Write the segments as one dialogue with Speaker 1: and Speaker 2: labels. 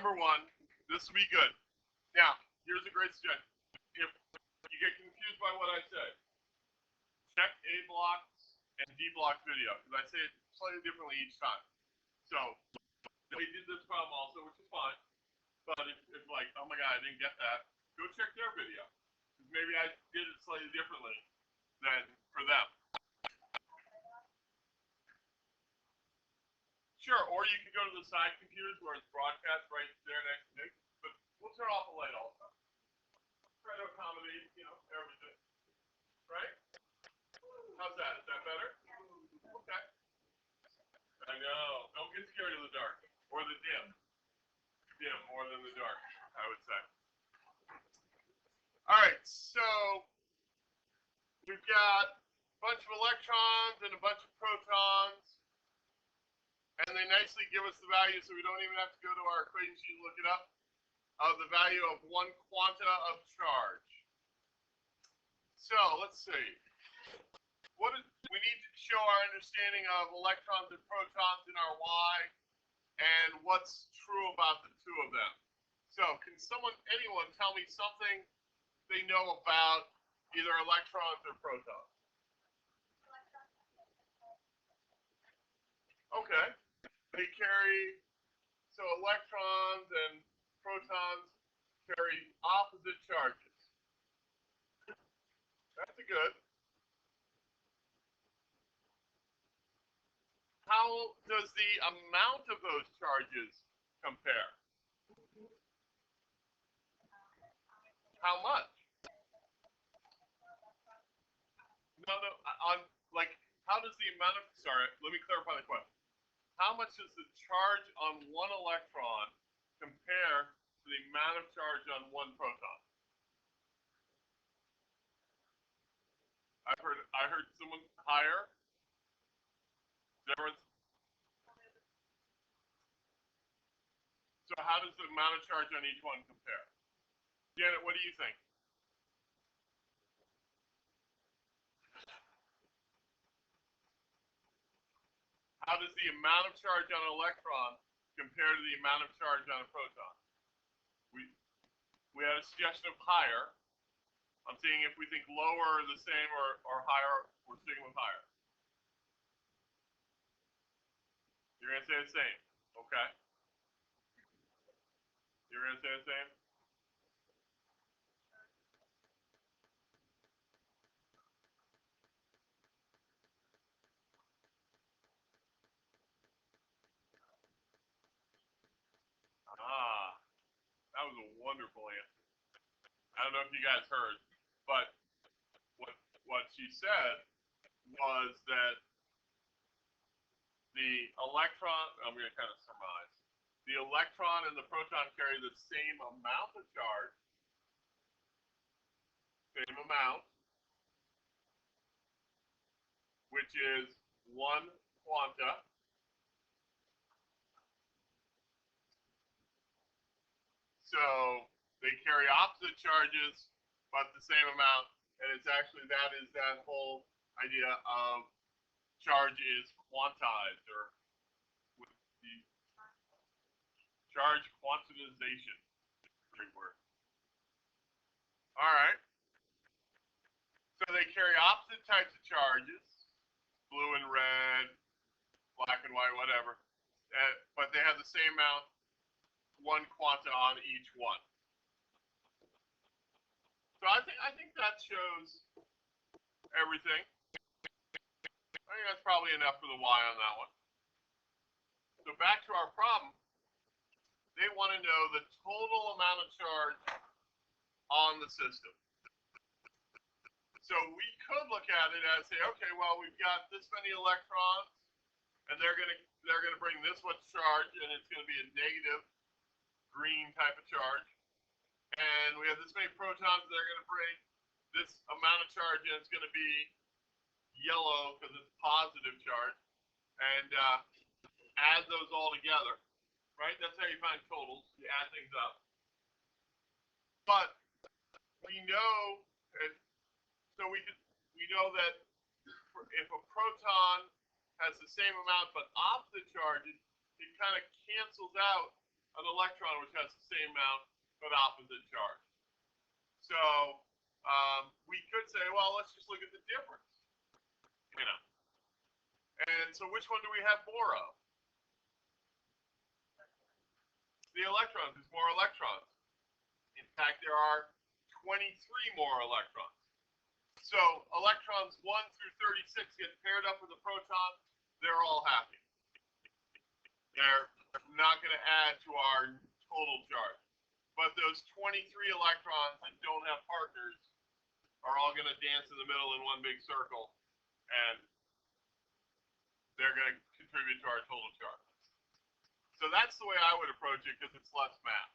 Speaker 1: number one, this will be good. Now, here's a great suggestion. If you get confused by what I say, check A blocks and D block video, because I say it slightly differently each time. So, they did this problem also, which is fine. But if like, oh my God, I didn't get that, go check their video. Because maybe I did it slightly differently than for them. Sure, or you can go to the side computers where it's broadcast right there next to Nick. But we'll turn off the light also. Try to accommodate, everything. Right? How's that? Is that better? Okay. I know. Don't get scared of the dark. Or the dim. Dim more than the dark, I would say. Alright, so we've got a bunch of electrons and a bunch of protons. And they nicely give us the value, so we don't even have to go to our equation sheet and look it up, of the value of one quanta of charge. So let's see. We need to show our understanding of electrons and protons in our Y, and what's true about the two of them. So can anyone tell me something they know about either electrons or protons? Okay. They carry, so electrons and protons carry opposite charges. That's a good. How does the amount of those charges compare? How much? No, how does the amount of, sorry, let me clarify the question. How much does the charge on one electron compare to the amount of charge on one proton? I heard someone higher. Difference. So how does the amount of charge on each one compare? Janet, what do you think? How does the amount of charge on an electron compare to the amount of charge on a proton? We had a suggestion of higher. I'm seeing if we think lower or the same or higher, we're sticking with higher. You're going to say the same. Okay. You're going to say the same? Ah, that was a wonderful answer. I don't know if you guys heard, but what she said was that the electron, I'm going to kind of surmise, the electron and the proton carry the same amount of charge, which is 1 quanta. So they carry opposite charges, but the same amount, and it's actually that whole idea of charge is quantized, or with the charge quantization. Great word. All right. So they carry opposite types of charges, blue and red, black and white, whatever, but they have the same amount, 1 quanta on each one. So I think that shows everything. I think that's probably enough for the Y on that one. So back to our problem. They want to know the total amount of charge on the system. So we could look at it as say, okay, well, we've got this many electrons, and they're gonna bring this much charge, and it's gonna be a negative green type of charge. And we have this many protons, they're gonna bring this amount of charge, and it's gonna be yellow because it's positive charge. And add those all together, right? That's how you find totals. You add things up. But we know, so we know that if a proton has the same amount but opposite charges, it kind of cancels out an electron which has the same amount but opposite charge. So we could say, well, let's just look at the difference. You know. And so which one do we have more of? The electrons. There's more electrons. In fact, there are 23 more electrons. So electrons 1 through 36 get paired up with a proton. They're all happy. They're not going to add to our total charge. But those 23 electrons that don't have partners are all going to dance in the middle in one big circle, and they're going to contribute to our total charge. So that's the way I would approach it because it's less math.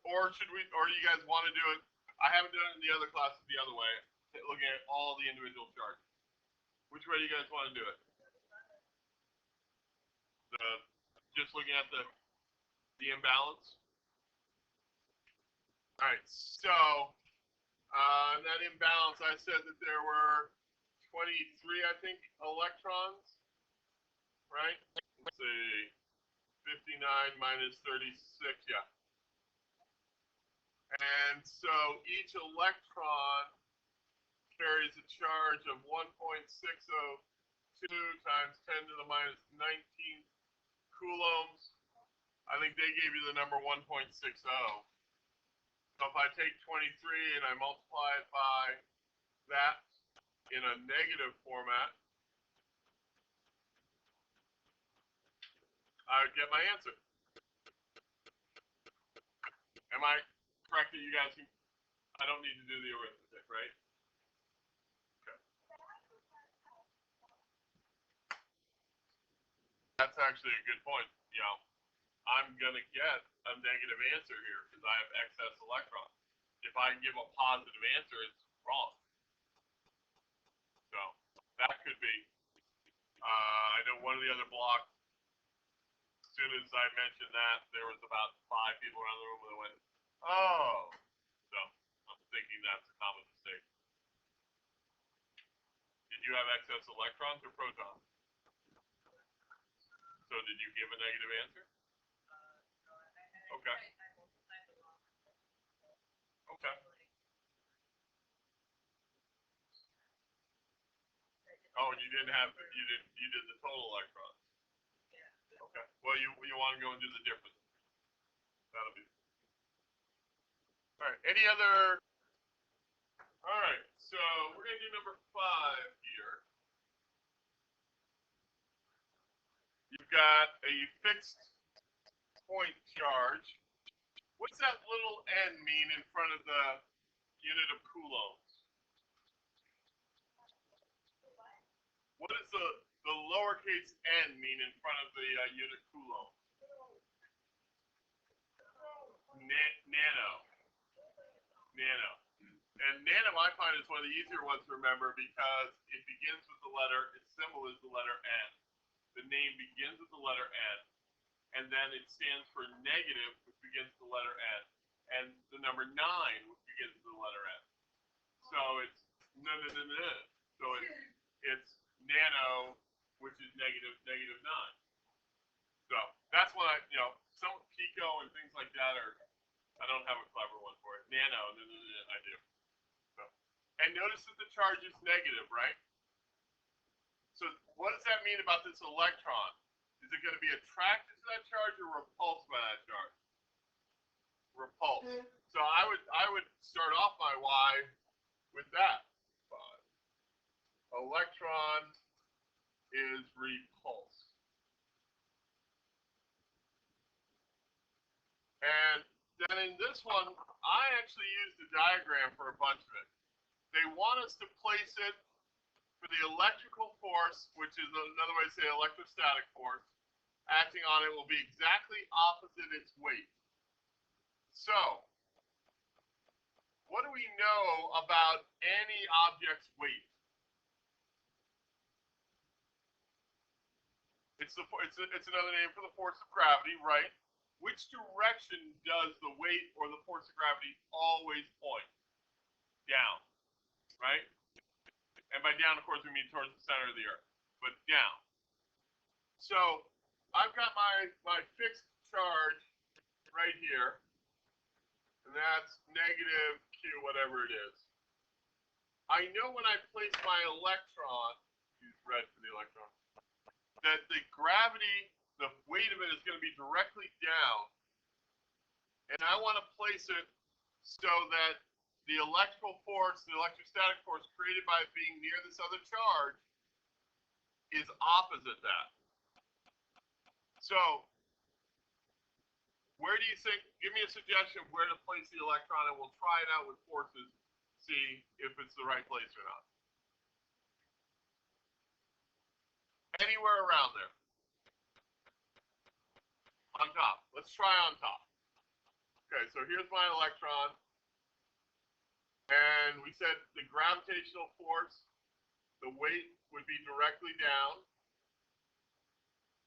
Speaker 1: Or should we? Or do you guys want to do it? I haven't done it in the other classes the other way, looking at all the individual charges. Which way do you guys want to do it? Just looking at the imbalance. All right. So that imbalance, I said that there were 23, I think, electrons. Right? Let's see. 59 minus 36, yeah. And so each electron carries a charge of 1.602 times 10 to the minus 19 coulombs. I think they gave you the number 1.60. So if I take 23 and I multiply it by that in a negative format, I would get my answer. Am I correct that you guys can, I don't need to do the arithmetic, right? Okay. That's actually a good point. You know, I'm going to get a negative answer here because I have excess electrons. If I give a positive answer, it's wrong. So that could be. I know one of the other blocks, as soon as I mentioned that, there was about 5 people around the room that went, oh. So I'm thinking that's a common mistake. Did you have excess electrons or protons? So did you give a negative answer? Okay. Okay. Oh, and you didn't have, you did the total electrons. Okay. Well, you want to go and do the difference. That'll be. All right. Any other? All right. So we're gonna do number 5 here. You've got a fixed point charge. What's that little n mean in front of the unit of coulombs? What does the lowercase n mean in front of the unit coulomb? Nano. Nano. And nano, I find, is one of the easier ones to remember because it begins with the letter, its symbol is the letter N. The name begins with the letter N, and then it stands for negative, which begins with the letter N, and the number 9, which begins with the letter N. So it's so it's nano, which is negative 9. So that's what some Pico and things like that are. I don't have a clever one for it. Nano, I do. So, and notice that the charge is negative, right? So what does that mean about this electron? Is it going to be attracted to that charge or repulsed by that charge? Repulsed. So I would start off my Y with that. Electron is repulsed. And then in this one, I actually used a diagram for a bunch of it. They want us to place it for the electrical force, which is another way to say electrostatic force, acting on it will be exactly opposite its weight. So, what do we know about any object's weight? It's another name for the force of gravity, right? Which direction does the weight or the force of gravity always point? Down, right? And by down, of course, we mean towards the center of the Earth, but down. So I've got my fixed charge right here, and that's negative Q, whatever it is. I know when I place my electron, use red for the electron, that the gravity, the weight of it is going to be directly down, and I want to place it so that the electrical force, the electrostatic force created by it being near this other charge is opposite that. So, where do you think, give me a suggestion of where to place the electron, and we'll try it out with forces, see if it's the right place or not. Anywhere around there. On top. Let's try on top. Okay, so here's my electron. And we said the gravitational force, the weight would be directly down.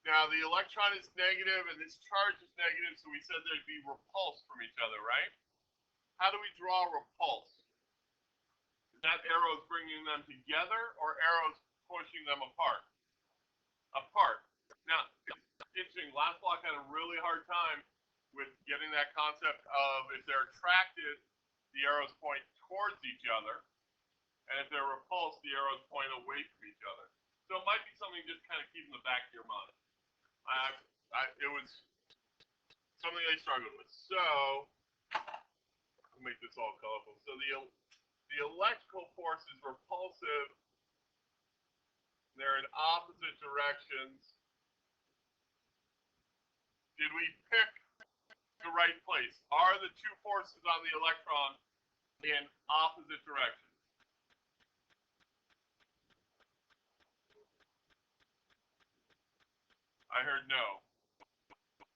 Speaker 1: Now the electron is negative and this charge is negative, so we said they'd be repulsed from each other, right? How do we draw repulse? Is that arrows bringing them together or arrows pushing them apart? Apart. Now, it's interesting, last block had a really hard time with getting that concept of if they're attracted, the arrows point towards each other, and if they're repulsed, the arrows point away from each other. So it might be something just kind of keep in the back of your mind. It was something I struggled with. So, I'll make this all colorful. So the electrical force is repulsive. They're in opposite directions. Did we pick the right place? Are the two forces on the electron in opposite directions? I heard no.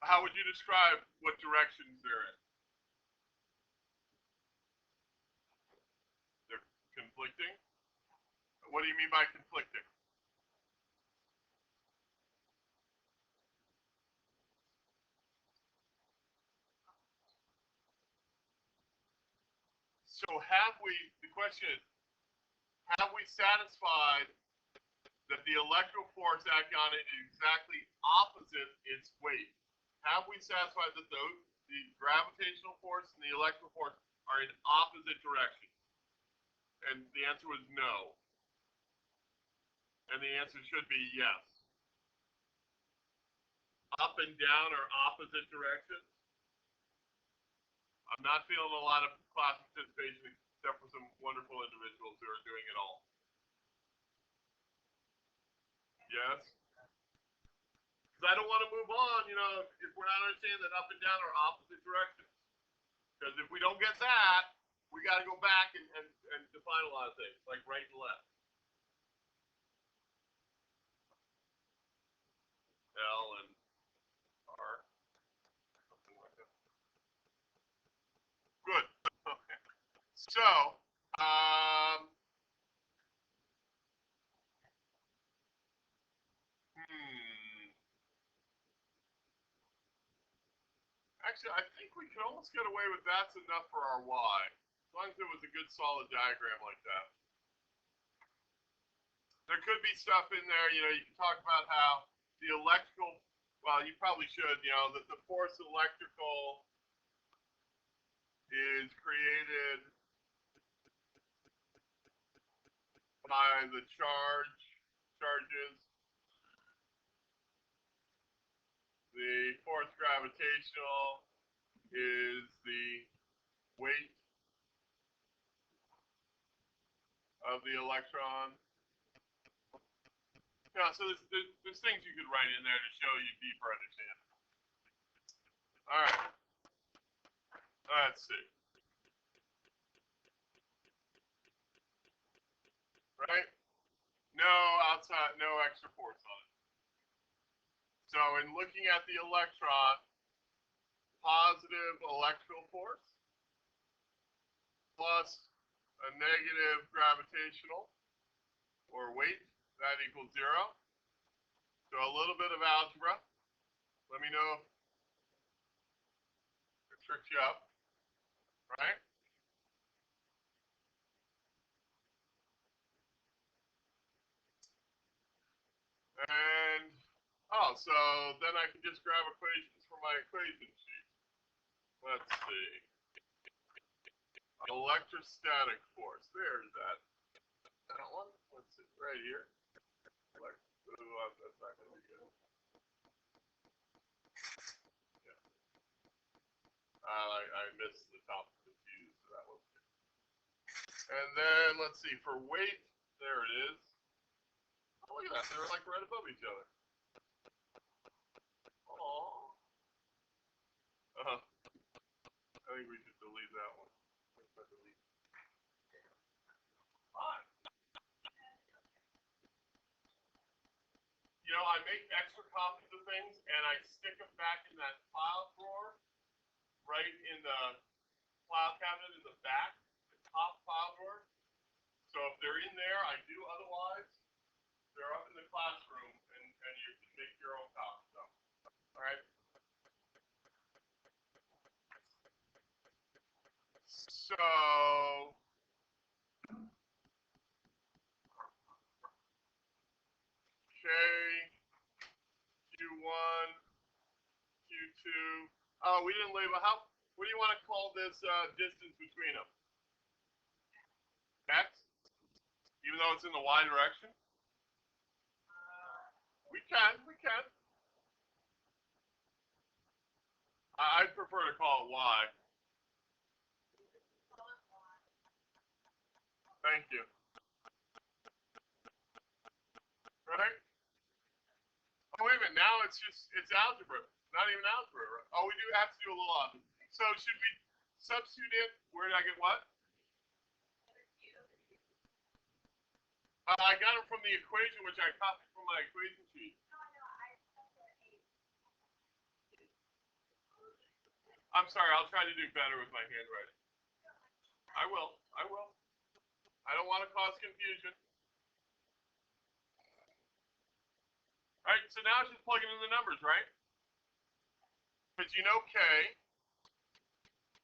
Speaker 1: How would you describe what directions they're in? They're conflicting? What do you mean by conflicting? So the question is, have we satisfied that the electrical force acting on it is exactly opposite its weight? Have we satisfied that the gravitational force and the electrical force are in opposite directions? And the answer was no. And the answer should be yes. Up and down are opposite directions. I'm not feeling a lot of class participation except for some wonderful individuals who are doing it all. Yes? Because I don't want to move on, if we're not understanding that up and down are opposite directions. Because if we don't get that, we got to go back and define a lot of things, like right and left. L and R. Something like that. Good. Okay. So, actually, I think we could almost get away with that's enough for our Y, as long as it was a good solid diagram like that. There could be stuff in there, you can talk about how the electrical, well, you probably should, that the force electrical is created by the charges. The force gravitational is the weight of the electron. Yeah, so there's things you could write in there to show you deeper understanding. All right. Let's see. Right? No extra force on it. So in looking at the electron, positive electrical force plus a negative gravitational or weight, that equals 0. So a little bit of algebra. Let me know if it tricks you up, right? And, so then I can just grab equations for my equation sheet. Let's see. Electrostatic force. There's that. That one. Let's see. Right here. That's not going to be good. Yeah. I missed the top of the fuse, so that was good. And then, let's see. For weight, there it is. Oh, look at that. They're like right above each other. Aww. Uh-huh. I think we should delete that one. Fine. You know, I make extra copies of things and I stick them back in that file drawer, right in the file cabinet in the back, the top file drawer. So if they're in there, I do. Otherwise, they're up in the classroom and you can make your own copies of them. All right. So K, Q1, Q2. Oh, we didn't label. What do you want to call this distance between them? X? Even though it's in the Y direction? We can. I'd prefer to call it Y. Thank you. Right? Oh, wait a minute. Now it's algebra. Not even algebra. Right? Oh, we do have to do a little algebra. So should we substitute in? Where did I get what? I got it from the equation, which I copied from my equation sheet. I'm sorry. I'll try to do better with my handwriting. I will. I don't want to cause confusion. All right. So now it's just plugging in the numbers, right? Because you know K,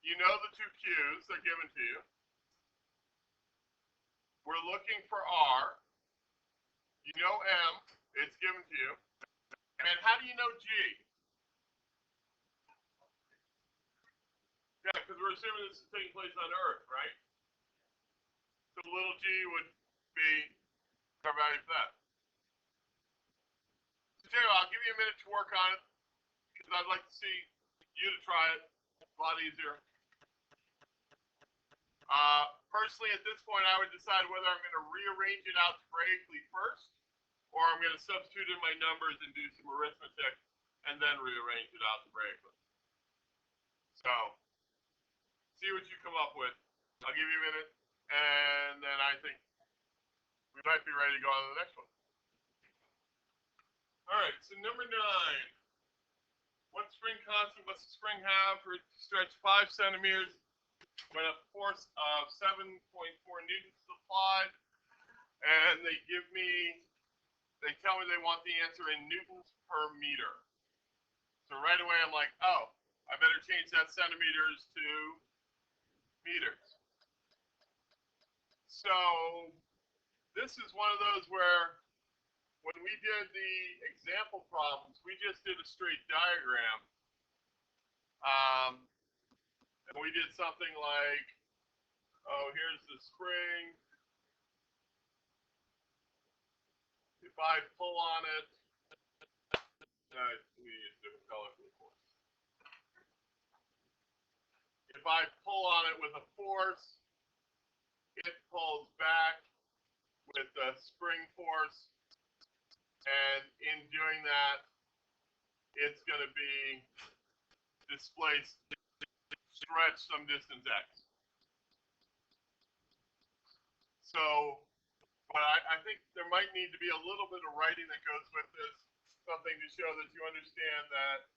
Speaker 1: you know the two Q's they're given to you. We're looking for R. You know M, it's given to you. And how do you know G? Yeah, because we're assuming this is taking place on Earth, right? So little g would be our value for that. So Jay, I'll give you a minute to work on it, because I'd like to see you to try it. It's a lot easier. Personally, at this point, I would decide whether I'm going to rearrange it algebraically first, or I'm going to substitute in my numbers and do some arithmetic, and then rearrange it algebraically. So, see what you come up with. I'll give you a minute, and then I think we might be ready to go on to the next one. All right, so number 9. What spring constant must the spring have for it to stretch 5 centimeters when a force of 7.4 newtons is applied? And they tell me they want the answer in newtons per meter. So right away I'm like, oh, I better change that centimeters to meters. So this is one of those where when we did the example problems, we just did a straight diagram. And we did something like, oh, here's the spring. If I pull on it, we use a different color for the force. If I pull on it with a force, it pulls back with the spring force. And in doing that, it's going to be displaced, stretch some distance x. So, but I think there might need to be a little bit of writing that goes with this, something to show that you understand that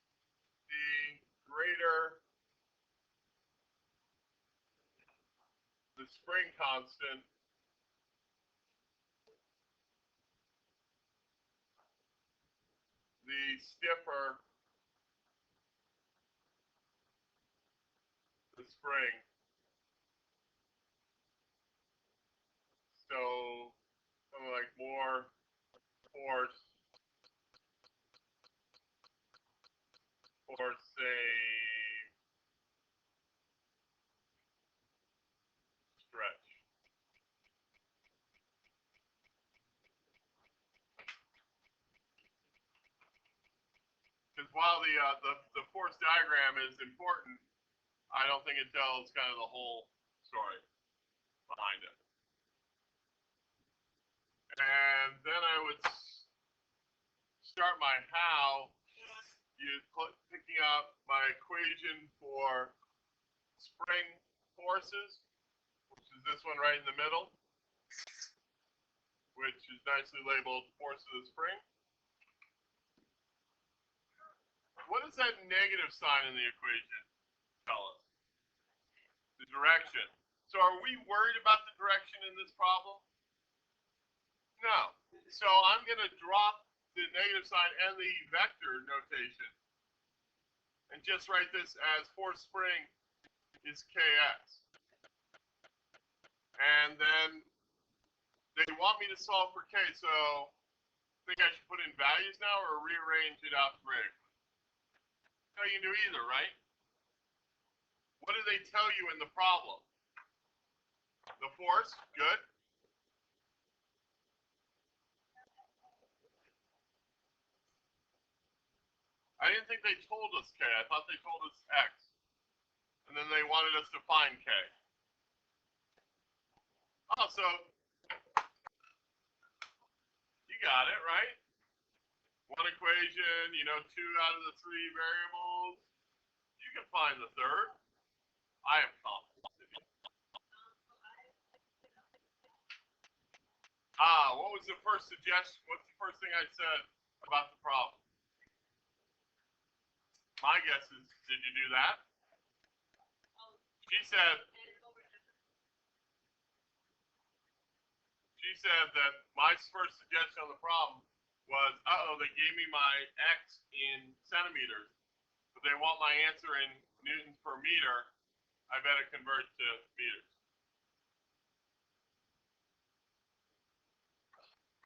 Speaker 1: the greater the spring constant, the stiffer the spring. So something like more force for say because while the force diagram is important, I don't think it tells kind of the whole story behind it. And then I would start my how, picking up my equation for spring forces, which is this one right in the middle, which is nicely labeled force of the spring. What does that negative sign in the equation tell us? The direction. So are we worried about the direction in this problem? No. So I'm going to drop the negative sign and the vector notation and just write this as force spring is Kx. And then they want me to solve for K, so I think I should put in values now or rearrange it alphabetically. No, you can do either, right? What do they tell you in the problem? The force, good. I didn't think they told us K. I thought they told us X. And then they wanted us to find K. Oh, so you got it, right? One equation, you know, 2 out of the 3 variables. You can find the third. I am confident. What was the first suggestion? What's the first thing I said about the problem? My guess is, did you do that? She said that my first suggestion on the problem was, they gave me my X in centimeters, but they want my answer in newtons per meter. I better convert to meters.